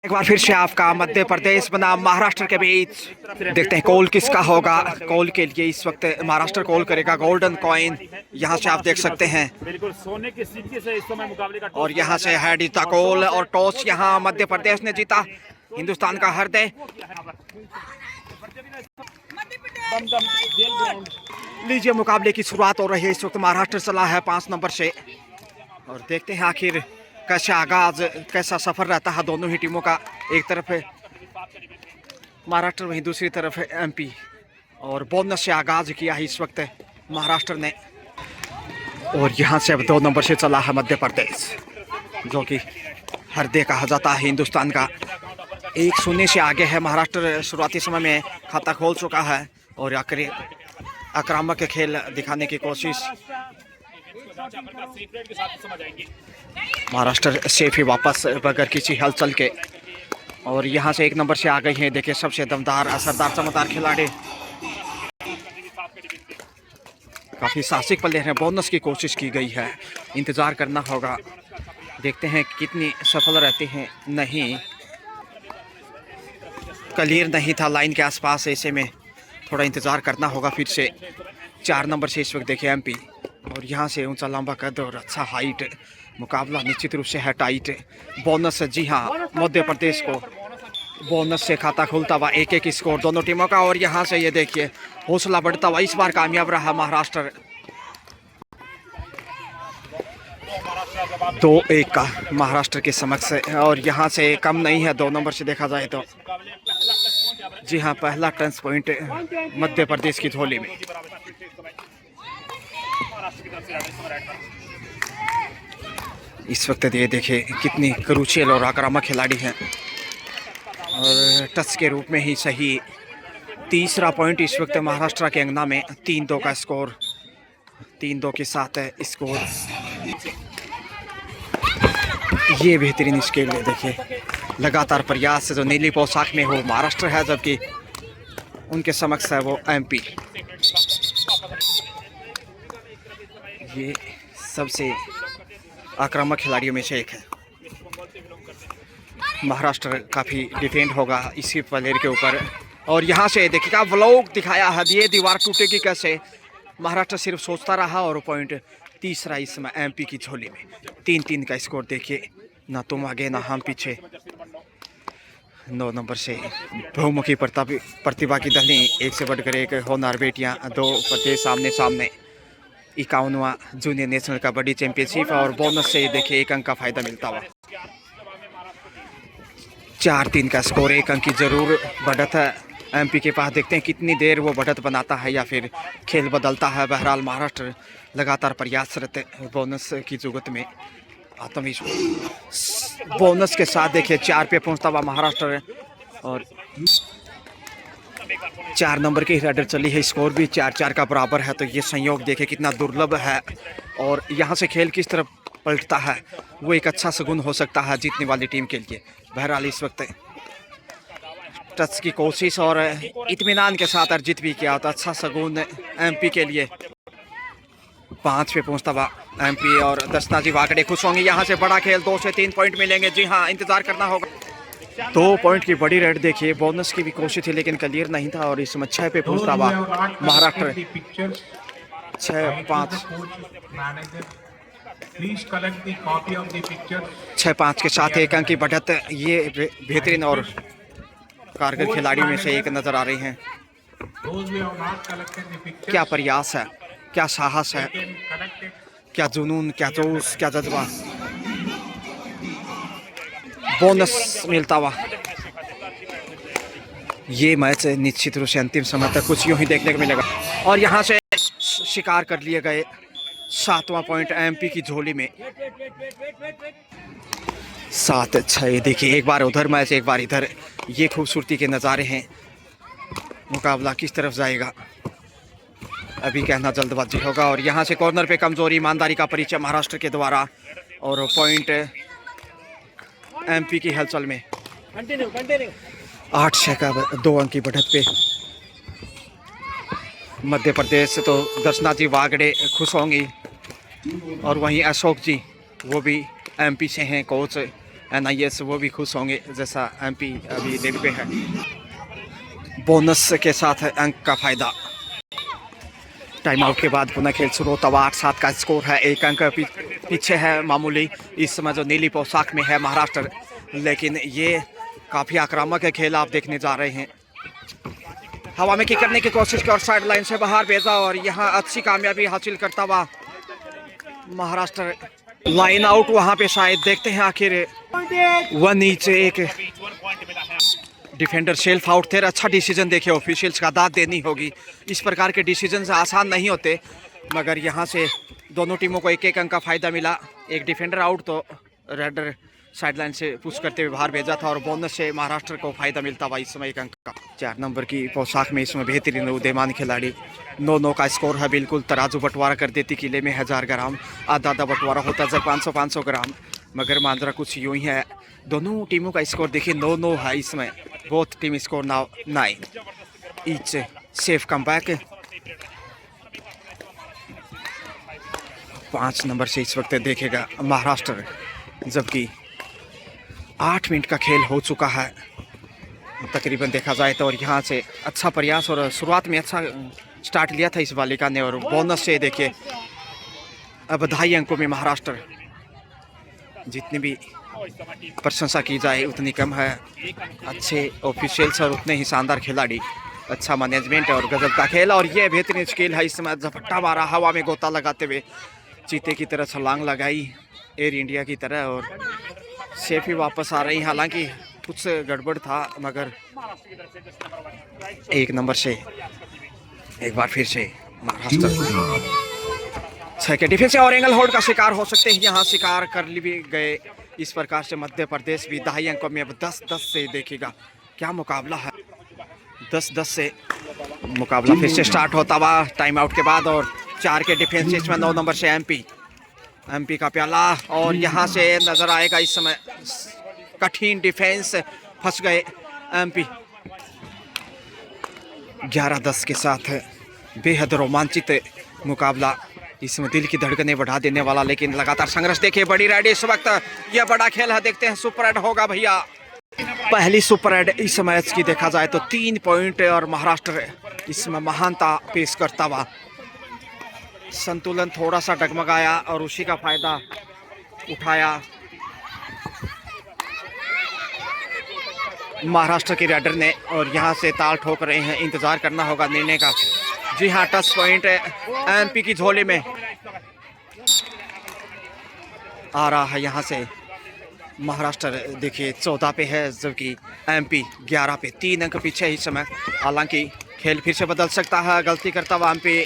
एक बार फिर से आपका मध्य प्रदेश बनाम महाराष्ट्र के बीच देखते हैं कॉल किसका होगा। कॉल के लिए इस वक्त महाराष्ट्र कॉल करेगा। गोल्डन कॉइन यहाँ से आप देख सकते हैं, बिल्कुल सोने की सिक्के से इस समय मुकाबले का और यहाँ से है जीता कॉल और टॉस यहाँ मध्य प्रदेश ने जीता। हिंदुस्तान का हृदय लीजिए, मुकाबले की शुरुआत हो रही है। इस वक्त महाराष्ट्र चला है 5 नंबर से और देखते हैं आखिर कैसा आगाज, कैसा सफर रहता है दोनों ही टीमों का। एक तरफ है महाराष्ट्र, वहीं दूसरी तरफ है एमपी, और बोनस से आगाज किया है इस वक्त महाराष्ट्र ने। और यहाँ से अब 2 नंबर से चला है मध्य प्रदेश, जो कि हृदय कहा जाता है हिंदुस्तान का। 1-0 से आगे है महाराष्ट्र। शुरुआती समय में खाता खोल चुका है और आखिर आक्रामक खेल दिखाने की कोशिश। महाराष्ट्र सेफ ही वापस बगैर किसी हलचल के, और यहाँ से 1 नंबर से आ गई है। देखिए सबसे दमदार, असरदार, चमकदार खिलाड़ी, काफी साहसिक प्लेयर हैं। बोनस की कोशिश की गई है, इंतजार करना होगा, देखते हैं कितनी सफल रहते हैं। नहीं, क्लियर नहीं था लाइन के आसपास, ऐसे में थोड़ा इंतजार करना होगा फिर से। 4 नंबर से इस वक्त देखिए एमपी, और यहाँ से ऊंचा लंबा कद और अच्छा हाइट। मुकाबला निश्चित रूप से है टाइट। बोनस, जी हाँ, मध्य प्रदेश को बोनस से खाता खुलता हुआ 1-1 स्कोर दोनों टीमों का। और यहाँ से ये देखिए हौसला बढ़ता हुआ, इस बार कामयाब रहा महाराष्ट्र। 2-1 का महाराष्ट्र के समक्ष, और यहाँ से कम नहीं है 2 नंबर से देखा जाए तो। जी हाँ, पहला टर्न्स पॉइंट मध्य प्रदेश की झोली में। इस वक्त ये देखिए कितनी क्रूशियल और आक्रामक खिलाड़ी हैं, और टच के रूप में ही सही। तीसरा पॉइंट इस वक्त महाराष्ट्र के अंगना में। 3-2 का स्कोर, 3-2 के साथ स्कोर। ये बेहतरीन स्केल है, देखिए लगातार प्रयास। जो नीली पोशाक में हो महाराष्ट्र है, जबकि उनके समक्ष है वो एमपी। ये सबसे आक्रामक खिलाड़ियों में से एक है। महाराष्ट्र काफ़ी डिफेंड होगा इसी प्लेयर के ऊपर, और यहाँ से देखिएगा व्लॉग दिखाया है, ये दीवार टूटेगी कैसे। महाराष्ट्र सिर्फ सोचता रहा, और पॉइंट तीसरा इसमें एमपी की झोली में। 3-3 का स्कोर देखिए, ना तुम आगे ना हम पीछे। 9 नंबर से बहुमुखी प्रतिभा की दहली, एक से बढ़कर एक होनहार बेटियां, 2 प्रदेश आमने सामने। 51वां जूनियर नेशनल कबड्डी चैंपियनशिप, और बोनस से देखिए 1 अंक का फायदा मिलता हुआ। 4-3 का स्कोर, 1 अंक की जरूर बढ़त है एमपी के पास। देखते हैं कितनी देर वो बढ़त बनाता है या फिर खेल बदलता है। बहरहाल महाराष्ट्र लगातार प्रयासरत बोनस की जुगत में। आत्मविश्वास बोनस के साथ देखिए 4 पे पहुंचता हुआ महाराष्ट्र, और 4 नंबर की हेडर चली है। स्कोर भी 4-4 का बराबर है, तो ये संयोग देखिए कितना दुर्लभ है, और यहाँ से खेल किस तरफ पलटता है वो एक अच्छा सगुन हो सकता है जीतने वाली टीम के लिए। बहरहाल इस वक्त टच की कोशिश और इत्मीनान के साथ अर्जित भी किया, तो अच्छा सगुन एमपी के लिए। 5 पे पहुंचता हुआ एमपी, और दर्शनाजी वाकड़े खुश होंगे। यहाँ से बड़ा खेल, 2 से 3 पॉइंट मिलेंगे। जी हाँ, इंतजार करना होगा। 2 पॉइंट की बड़ी रेड देखिए। बोनस की भी कोशिश थी लेकिन क्लियर नहीं था, और इसमें 6 पे पहुंचता हुआ महाराष्ट्र। 6-5 6-5 के साथ 1 अंक की बढ़त। ये बेहतरीन और कारगर खिलाड़ियों में से एक नजर आ रही हैं। क्या प्रयास है, क्या साहस है, क्या जुनून, क्या जोश, क्या जज्बा। बोनस मिलता हुआ। ये मैच निश्चित रूप से अंतिम समय तक कुछ यूं ही देखने को मिलेगा, और यहाँ से शिकार कर लिए गए 7वां पॉइंट एमपी की झोली में। 7-6 देखिए, एक बार उधर मैच, एक बार इधर। ये खूबसूरती के नज़ारे हैं। मुकाबला किस तरफ जाएगा अभी कहना जल्दबाजी होगा। और यहाँ से कॉर्नर पे कमजोरी, ईमानदारी का परिचय महाराष्ट्र के द्वारा, और पॉइंट एमपी की हलचल में। 8-6 का 2 अंक की बढ़त पे मध्य प्रदेश। तो दर्शना जी वागड़े खुश होंगी, और वहीं अशोक जी, वो भी एमपी से हैं, कोच NIS वो भी खुश होंगे, जैसा MP अभी लीड पे है। बोनस के साथ अंक का फायदा। टाइम आउट के बाद पुनः खेल शुरू होता हुआ 8-7 का स्कोर है, 1 अंक पीछे है मामूली इस समय जो नीली पोशाक में है महाराष्ट्र, लेकिन ये काफ़ी आक्रामक है खेल आप देखने जा रहे हैं। हवा में किक करने की कोशिश की और साइड लाइन से बाहर भेजा और यहाँ अच्छी कामयाबी हासिल करता हुआ महाराष्ट्र। लाइन आउट वहाँ पे शायद, देखते हैं आखिर वह नीचे एक डिफेंडर सेल्फ आउट थे। अच्छा डिसीजन देखिए, ऑफिशियल्स का दाद देनी होगी, इस प्रकार के डिसीजन आसान नहीं होते, मगर यहाँ से दोनों टीमों को 1-1 अंक का फायदा मिला। एक डिफेंडर आउट तो रेडर साइडलाइन से पुश करते हुए बाहर भेजा था और बोनस से महाराष्ट्र को फायदा मिलता हुआ इस समय 1 अंक का। 4 नंबर की पोशाक में इसमें बेहतरीन उदयमान खिलाड़ी। 9-9 का स्कोर है, बिल्कुल तराजू बंटवारा कर देती किले में 1000 ग्राम, आधा बंटवारा होता जब 500-500 ग्राम, मगर मांजरा कुछ यूं ही है। दोनों टीमों का स्कोर देखिए 9-9 है इसमें। Both team score now 9 each. Safe come back. 5 number से इस वक्त देखेगा महाराष्ट्र, जबकि 8 मिनट का खेल हो चुका है तकरीबन देखा जाए तो। और यहाँ से अच्छा प्रयास और शुरुआत में अच्छा स्टार्ट लिया था इस बालिका ने, और बोनस से देखिए अब 2.5 अंकों में महाराष्ट्र। जितनी भी प्रशंसा की जाए उतनी कम है। अच्छे ऑफिशियल्स और उतने ही शानदार खिलाड़ी, अच्छा मैनेजमेंट और गजब का खेल। और ये बेहतरीन स्किल है, इस समय झपट्टा मारा हवा में गोता लगाते हुए, चीते की तरह छलांग लगाई एयर इंडिया की तरह, और सेफ ही वापस आ रही। हालांकि कुछ गड़बड़ था, मगर 1 नंबर से एक बार फिर से महाराष्ट्र 6 के डिफेंस और एंगल होल्ड का शिकार हो सकते हैं। यहाँ शिकार कर भी गए इस प्रकार से मध्य प्रदेश भी 2.5 अंकों में अब 10-10 से देखेगा क्या मुकाबला है। 10-10 से मुकाबला फिर से स्टार्ट होता हुआ टाइम आउट के बाद। और 4 के डिफेंस इसमें 9 नंबर से MP का प्याला, और यहाँ से नजर आएगा इस समय कठिन डिफेंस, फंस गए MP। 11-10 के साथ बेहद रोमांचित मुकाबला, इसमें दिल की धड़कनें बढ़ा देने वाला, लेकिन लगातार संघर्ष देखिए। बड़ी राइड इस वक्त, यह बड़ा खेल है, देखते हैं सुपर राइड होगा भैया। पहली सुपर राइड इस मैच की देखा जाए तो 3 पॉइंट, और महाराष्ट्र इसमें महानता पेश करता हुआ। संतुलन थोड़ा सा डगमगाया और उसी का फायदा उठाया महाराष्ट्र के राइडर ने, और यहाँ से ताल ठोक रहे हैं। इंतजार करना होगा निर्णय का। जी हाँ, टच पॉइंट MP की झोली में आ रहा है। यहाँ से महाराष्ट्र देखिए 14 पे है, जबकि MP 11 पे, 3 अंक पीछे इस समय। हालांकि खेल फिर से बदल सकता है, गलती करता हुआ MP।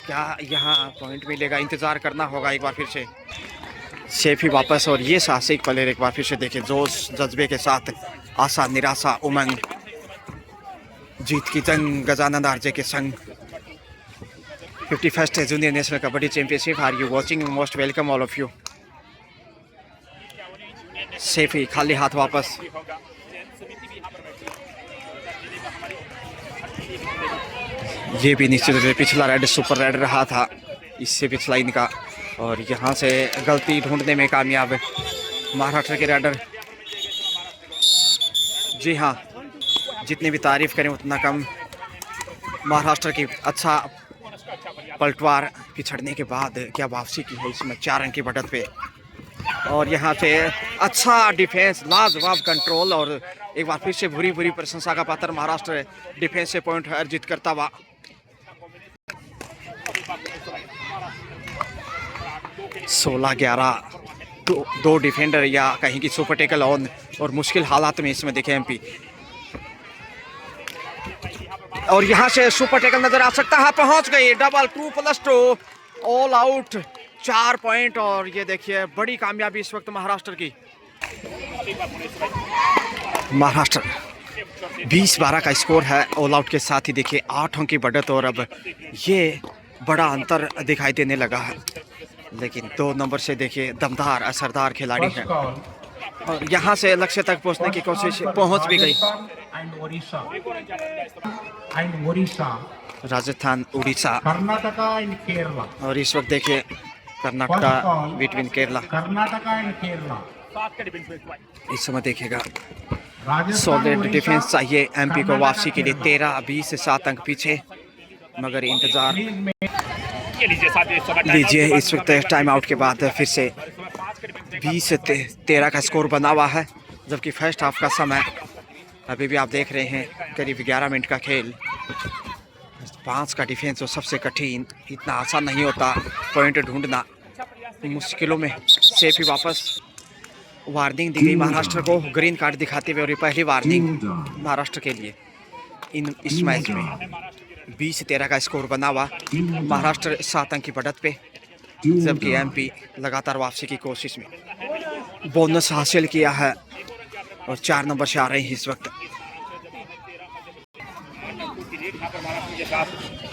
क्या यहाँ पॉइंट मिलेगा? इंतजार करना होगा एक बार फिर से। सेफ ही वापस, और ये साहसिक प्लेयर एक बार फिर से देखिए जोश जज्बे के साथ, आशा निराशा उमंग, जीत की जंग गजानंद आरजे के संग। 51st junior national kabaddi championship, are you watching? Most welcome all of you. Safe ही खाली हाथ वापस। ये भी निश्चित रूप से पिछला राइड सुपर राइड रहा था, इससे पिछला इनका, और यहाँ से गलती ढूंढने में कामयाब महाराष्ट्र के राइडर। जी हाँ, जितनी भी तारीफ करें उतना कम। महाराष्ट्र की अच्छा पलटवार, पिछड़ने के बाद क्या वापसी की है इसमें 4 अंक की बढ़त पे। और यहाँ से अच्छा डिफेंस, लाजवाब कंट्रोल, और एक बार फिर से भूरी भूरी प्रशंसा का पात्र महाराष्ट्र डिफेंस से पॉइंट अर्जित करता हुआ। 16-11, दो डिफेंडर या कहीं की सुपर टेकल ऑन, और मुश्किल हालात में इसमें देखे MP। और यहाँ से सुपर टेकल नजर आ सकता है, पहुंच गई। डबल 2+2 ऑल आउट, 4 पॉइंट, और ये देखिए बड़ी कामयाबी इस वक्त महाराष्ट्र की। महाराष्ट्र 20-12 का स्कोर है ऑल आउट के साथ ही देखिए 8 अंक की बढ़त, और अब ये बड़ा अंतर दिखाई देने लगा है। लेकिन 2 नंबर से देखिए दमदार असरदार खिलाड़ी हैं, और यहाँ से लक्ष्य तक पहुँचने की कोशिश पहुँच भी गई। राजस्थान, उड़ीसा, कर्नाटका एंड केरला, और इस वक्त देखिए कर्नाटका बिटवीन केरला। कर्नाटका एंड केरला, 7 का डिफेंस भाई। इस समय देखिएगा सॉलिड डिफेंस चाहिए एमपी को वापसी के लिए। 13-20 से 7 अंक पीछे, मगर इंतजार ये लीजिए साथियों, इस समय टाइम लीजिए। आउट इस वक्त टाइम आउट के बाद फिर से 20 से 13 का स्कोर बना हुआ है, जबकि फर्स्ट हाफ का समय अभी भी आप देख रहे हैं करीब 11 मिनट का खेल। 5 का डिफेंस तो सबसे कठिन, इतना आसान नहीं होता पॉइंट ढूंढना, मुश्किलों में से भी वापस वार्निंग दी गई महाराष्ट्र को, ग्रीन कार्ड दिखाते हुए, और ये पहली वार्निंग महाराष्ट्र के लिए इस मैच में। 20 से 13 का स्कोर बना हुआ, महाराष्ट्र 7 अंक की बढ़त पे, जबकि एमपी लगातार वापसी की कोशिश में बोनस हासिल किया है और 4 नंबर से आ रहे हैं इस वक्त।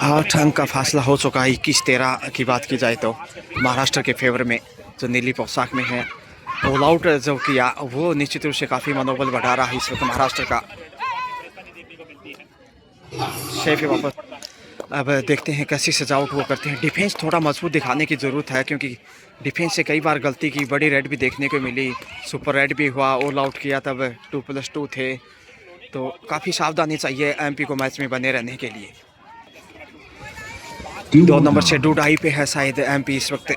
8 अंक का फासला हो चुका है। 21-13 की बात की जाए तो महाराष्ट्र के फेवर में, जो नीली पोशाक में है, ऑल आउट जो किया वो निश्चित रूप से काफ़ी मनोबल बढ़ा रहा है इस वक्त महाराष्ट्र का। शेफ वापस अब देखते हैं कैसी सजावट वो करते हैं। डिफेंस थोड़ा मजबूत दिखाने की ज़रूरत है, क्योंकि डिफेंस से कई बार गलती की, बड़ी रेड भी देखने को मिली, सुपर रेड भी हुआ, ऑल आउट किया तब 2+2 थे, तो काफ़ी सावधानी चाहिए एमपी को मैच में बने रहने के लिए। 2 नंबर से डूडाई पे है शायद एमपी इस वक्त,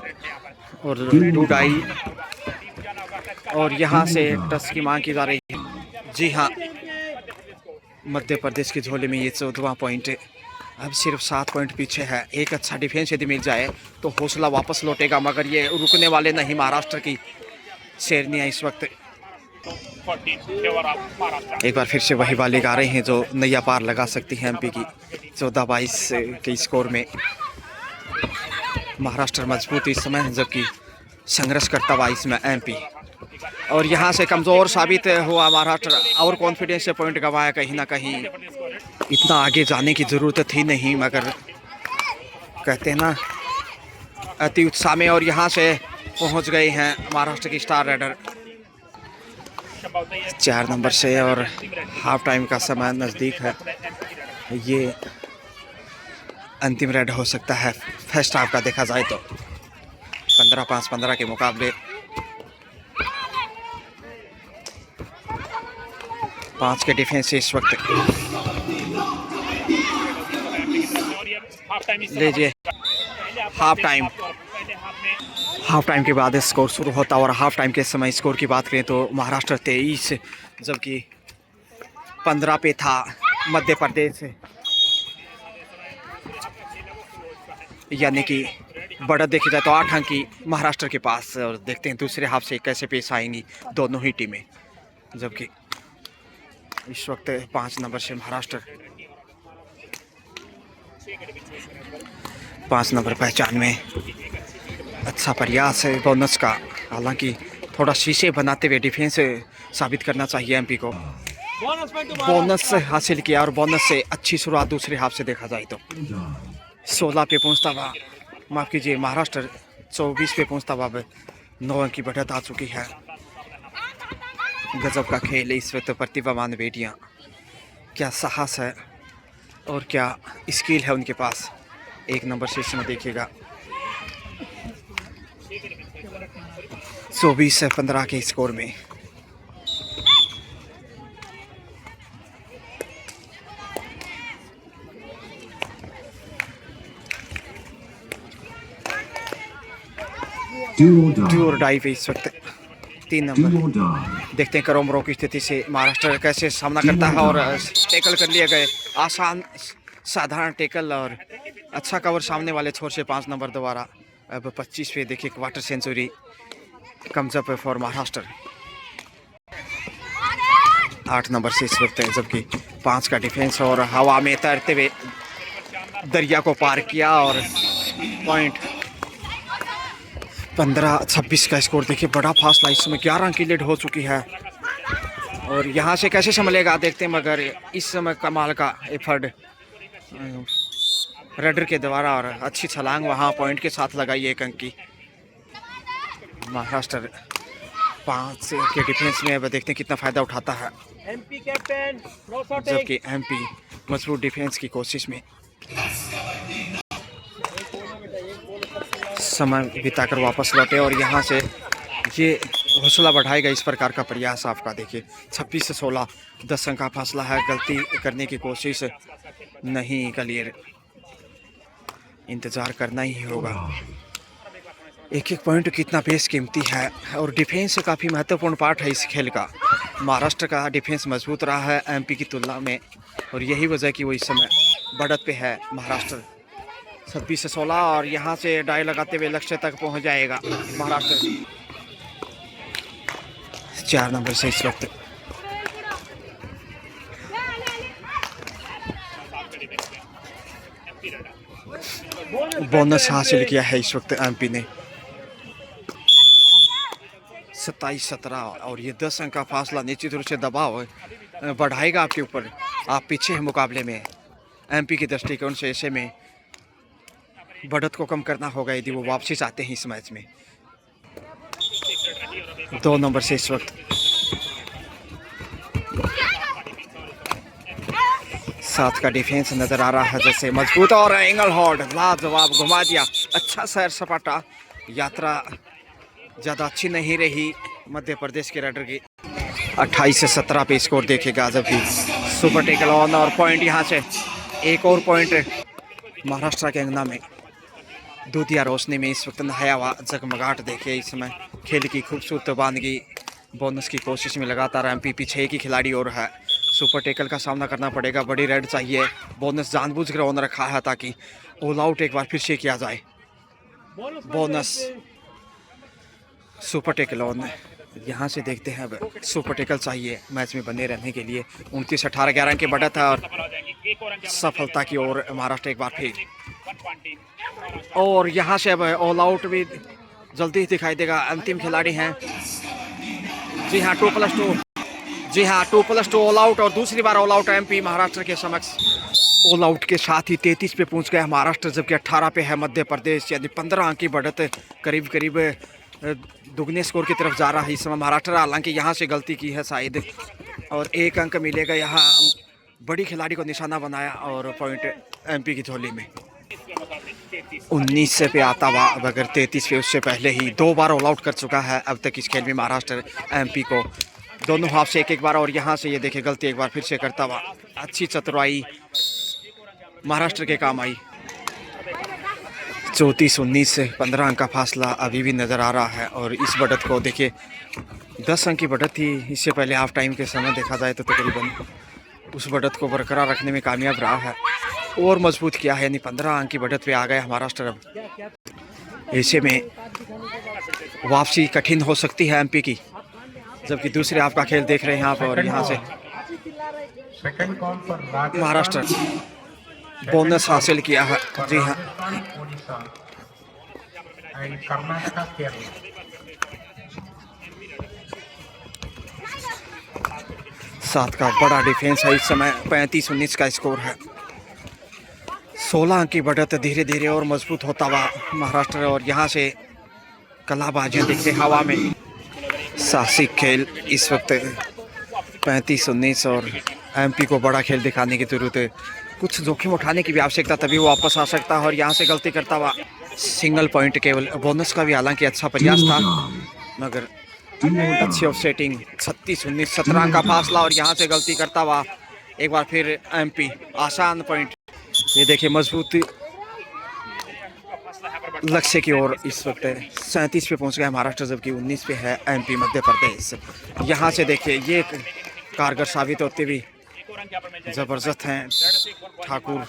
और डूडाई, और यहाँ से टच की मांग की जा रही है। जी हाँ, मध्य प्रदेश की झोले में ये 14वां पॉइंट है। अब सिर्फ 7 पॉइंट पीछे है। एक अच्छा डिफेंस यदि मिल जाए तो हौसला वापस लौटेगा, मगर ये रुकने वाले नहीं महाराष्ट्र की शेरनियाँ इस वक्त। एक बार फिर से वही बालिग आ रहे हैं जो नैया पार लगा सकती है एमपी की। 14-22 के स्कोर में महाराष्ट्र मजबूत इस समय, जबकि संघर्ष करता हुआ इसमें एमपी, और यहाँ से कमज़ोर साबित हुआ महाराष्ट्र, और कॉन्फिडेंस से पॉइंट गंवाया कहीं ना कहीं। इतना आगे जाने की ज़रूरत थी नहीं, मगर कहते हैं ना अति उत्साह में, और यहाँ से पहुँच गए हैं महाराष्ट्र की स्टार रेडर 4 नंबर से, और हाफ टाइम का समय नज़दीक है। ये अंतिम रेड हो सकता है फर्स्ट हाफ का देखा जाए तो। 15-5-15 के मुकाबले 5 के डिफेंस इस वक्त। लीजिए हाफ टाइम के बाद स्कोर शुरू होता, और हाफ टाइम के समय स्कोर की बात करें तो महाराष्ट्र 23, जबकि 15 पे था मध्य प्रदेश, यानी कि बढ़त देखी जाए तो 8 अंक की महाराष्ट्र के पास। और देखते हैं दूसरे हाफ से कैसे पेश आएंगी दोनों ही टीमें, जबकि इस वक्त 5 नंबर से महाराष्ट्र 5 नंबर पहचान में अच्छा प्रयास है बोनस का, हालांकि थोड़ा शीशे बनाते हुए डिफेंस साबित करना चाहिए एमपी को। बोनस हासिल किया, और बोनस से अच्छी शुरुआत दूसरे हाफ से देखा जाए तो 16 पे पहुंचता हुआ, माफ़ कीजिए, महाराष्ट्र 24 पे पहुंचता हुआ 9 अंक की बढ़त आ चुकी है। गजब का खेल है इस वक्त। प्रतिभावान बेटियां, क्या साहस है और क्या स्किल है उनके पास। 1 नंबर से इसमें देखिएगा 24 से 15 के स्कोर में। डू और डाई पे इस वक्त 3 नंबर। देखते हैं करोमरो की स्थिति से महाराष्ट्र कैसे सामना करता है, और टैकल कर लिए गए, आसान साधारण टैकल और अच्छा कवर सामने वाले छोर से 5 नंबर दोबारा। अब 25 पे देखिए quarter century comes up for Maharashtra. 8 number से इस वक्त है, जबकि 5 का डिफेंस, और हवा में तैरते हुए दरिया को पार किया, और पॉइंट 15-26 का स्कोर देखिए, बड़ा फासला इस समय। 11 की लीड हो चुकी है, और यहाँ से कैसे संभलेगा देखते हैं, मगर इस समय कमाल का एफर्ट रेडर के द्वारा, और अच्छी छलांग वहाँ पॉइंट के साथ लगाई 1 अंक की। महाराष्ट्र 5 के डिफेंस में अब देखते हैं कितना फ़ायदा उठाता है, जबकि एमपी मजबूत डिफेंस की कोशिश में समय बिताकर वापस लौटे, और यहाँ से ये हौसला बढ़ाएगा इस प्रकार का प्रयास आपका। देखिए 26 से 16 10 अंक का फासला है। गलती करने की कोशिश नहीं, क्लियर इंतज़ार करना ही होगा। एक एक पॉइंट कितना बेशकीमती है और डिफेंस काफ़ी महत्वपूर्ण पार्ट है इस खेल का। महाराष्ट्र का डिफेंस मजबूत रहा है एमपी की तुलना में और यही वजह कि वो इस समय बढ़त पे है महाराष्ट्र। 26 से 16 और यहाँ से डाई लगाते हुए लक्ष्य तक पहुँच जाएगा महाराष्ट्र। 4 नंबर से इस वक्त बोनस हासिल किया है इस वक्त एमपी ने। 27-17 और ये 10 अंक का फासला निश्चित रूप से दबाव बढ़ाएगा आपके ऊपर। आप पीछे हैं मुकाबले में एमपी के दृष्टिकोण से। ऐसे में बढ़त को कम करना होगा यदि वो वापसी चाहते हैं इस मैच में। 2 नंबर से इस वक्त 7 का डिफेंस नजर आ रहा है जैसे मजबूत और एंगल हॉट लाजवाब घुमा दिया। अच्छा सैर सपाटा। यात्रा ज़्यादा अच्छी नहीं रही मध्य प्रदेश के राइडर की। 28 से 17 पे स्कोर देखेगा जबकि सुपर टेकल ऑन और पॉइंट यहाँ से एक और पॉइंट महाराष्ट्र के अंगना में। दूधिया रोशनी में इस वक्त नहाया हुआ जगमगाहट देखिए इस समय। खेल की खूबसूरत बानगी बोनस की कोशिश में लगातार एमपी पीछे एक ही खिलाड़ी और है। सुपर टेकल का सामना करना पड़ेगा। बड़ी रेड चाहिए। बोनस जानबूझकर ऑन रखा है ताकि ऑल आउट एक बार फिर से किया जाए। Bonus super tackle on. यहाँ से देखते हैं अब सुपर टेकल चाहिए मैच में बने रहने के लिए। 29-18 11 की बढ़त है और सफलता की ओर महाराष्ट्र एक बार फिर। और यहाँ से अब ऑल आउट भी जल्दी ही दिखाई देगा। अंतिम खिलाड़ी हैं जी हाँ 2+2। जी हाँ 2+2 ऑल आउट और दूसरी बार ऑल आउट एमपी महाराष्ट्र के समक्ष। ऑल आउट के साथ ही 33 पे पहुंच गया महाराष्ट्र जबकि 18 पे है मध्य प्रदेश। यानी 15 अंक की बढ़त करीब करीब दुगने स्कोर की तरफ जा रहा है इस समय महाराष्ट्र। हालांकि यहाँ से गलती की है शायद और 1 अंक मिलेगा। यहाँ बड़ी खिलाड़ी को निशाना बनाया और पॉइंट एमपी की झोली में। 19 पे आता हुआ अब अगर 33 पे उससे पहले ही 2 बार ऑल आउट कर चुका है अब तक इस खेल में महाराष्ट्र एमपी को। दोनों हाफ से एक बार और यहाँ से ये देखे गलती एक बार फिर से करता हुआ। अच्छी चतुराई महाराष्ट्र के काम आई। 34-19 से 15 अंक का फासला अभी भी नज़र आ रहा है और इस बढ़त को देखिए 10 अंक की बढ़त थी इससे पहले हाफ टाइम के समय देखा जाए तो तकरीबन उस बढ़त को बरकरार रखने में कामयाब रहा है और मजबूत किया है। यानी 15 अंक की बढ़त पे आ गया महाराष्ट्र। अब ऐसे में वापसी कठिन हो सकती है एमपी की जबकि दूसरे हाफ का खेल देख रहे हैं आप। और यहाँ से महाराष्ट्र बोनस हासिल किया है। जी हाँ 7 का बड़ा डिफेंस है इस समय। 35-19 का स्कोर है। 16 अंक की बढ़त धीरे धीरे और मजबूत होता हुआ महाराष्ट्र। और यहाँ से कलाबाजियाँ दिखते हवा में। साहसिक खेल इस वक्त 35-19 और एमपी को बड़ा खेल दिखाने की जरूरत है। कुछ जोखिम उठाने की भी आवश्यकता तभी वो वापस आ सकता है। और यहाँ से गलती करता हुआ सिंगल पॉइंट केवल। बोनस का भी हालांकि अच्छा प्रयास था मगर अच्छी ऑफसेटिंग। 36-19 17 का फासला और यहाँ से गलती करता हुआ एक बार फिर एमपी आसान पॉइंट। ये देखिए मजबूत लक्ष्य की ओर इस वक्त 37 पे पहुंच गया महाराष्ट्र जबकि 19 पे है एमपी मध्य प्रदेश। यहाँ से देखिए ये कारगर साबित होते हुए जबरदस्त हैं ठाकुर।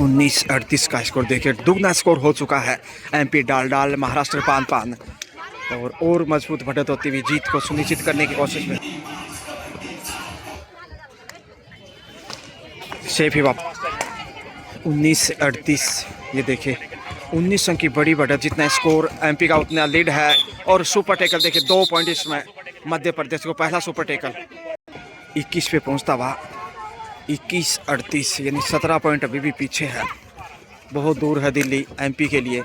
19-38 का स्कोर देखिए दुगना स्कोर हो चुका है। एमपी डाल महाराष्ट्र पान और मजबूत बढ़त होती हुई जीत को सुनिश्चित करने की कोशिश में। सेफ ही वापस 19-38 ये देखिए 19 अंक की बड़ी बढ़त। जितना स्कोर एमपी का उतना लीड है। और सुपर टेकल देखिए 2 पॉइंट इसमें मध्य प्रदेश को पहला सुपर टेकल। 21 पे पहुंचता हुआ 21-38 यानी 17 पॉइंट अभी भी पीछे है। बहुत दूर है दिल्ली एमपी के लिए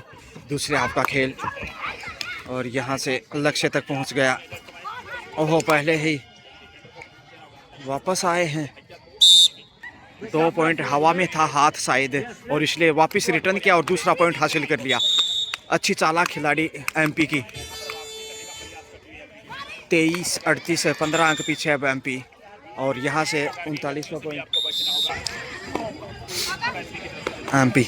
दूसरे हाफ का खेल। और यहाँ से लक्ष्य तक पहुंच गया। ओहो पहले ही वापस आए हैं। 2 पॉइंट हवा में था हाथ शायद और इसलिए वापस रिटर्न किया और दूसरा पॉइंट हासिल कर लिया। अच्छी चालाक खिलाड़ी एमपी की। 23-38 है, 15 अंक पीछे अब एमपी। और यहाँ से 39वां पॉइंट एमपी।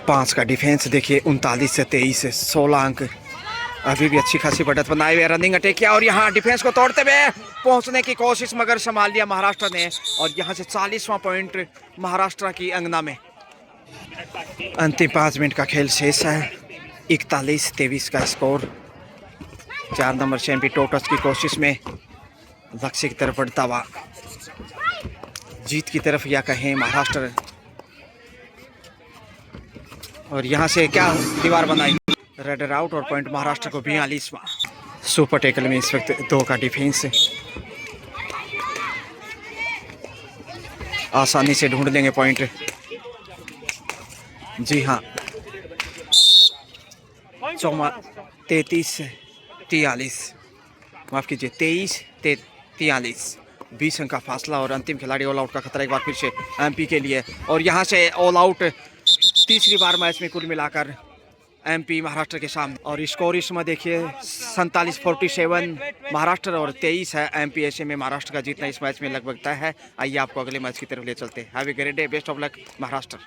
5 का डिफेंस देखिए, 39 से 23 है, 16 अंक। अभी भी अच्छी खासी बढ़त बनाए हुए, रनिंग अटैक किया और यहाँ डिफेंस को तोड़ते हुए पहुंचने की कोशिश, मगर संभाल लिया महाराष्ट्र ने। और यहाँ से 40वां पॉइंट महाराष्ट्र की अंगना में। अंतिम 5 मिनट का खेल शेष है, 41-23 का स्कोर। 4 नंबर से एमपी टोटस की कोशिश में लक्ष्य की तरफ बढ़ता हुआ, जीत की तरफ या कहें महाराष्ट्र। और यहाँ से क्या दीवार बनाई, रेडर आउट और पॉइंट महाराष्ट्र को 42वां। सुपर टेकल में इस वक्त 2 का डिफेंस आसानी से ढूंढ लेंगे पॉइंट। जी हाँ, 33-43, माफ कीजिए 23-43, 20 अंक का फासला। और अंतिम खिलाड़ी ऑल आउट का खतरा एक बार फिर से एमपी के लिए। और यहाँ से ऑल आउट तीसरी बार मैच में कुल मिलाकर एमपी महाराष्ट्र के सामने। और स्कोर इसमें देखिए 47-47 महाराष्ट्र और 23 है एमपी। ऐसे में महाराष्ट्र का जीतना इस मैच में लगभग तय है। आइए आपको अगले मैच की तरफ ले चलते हैं। Have a great day, best of luck Maharashtra.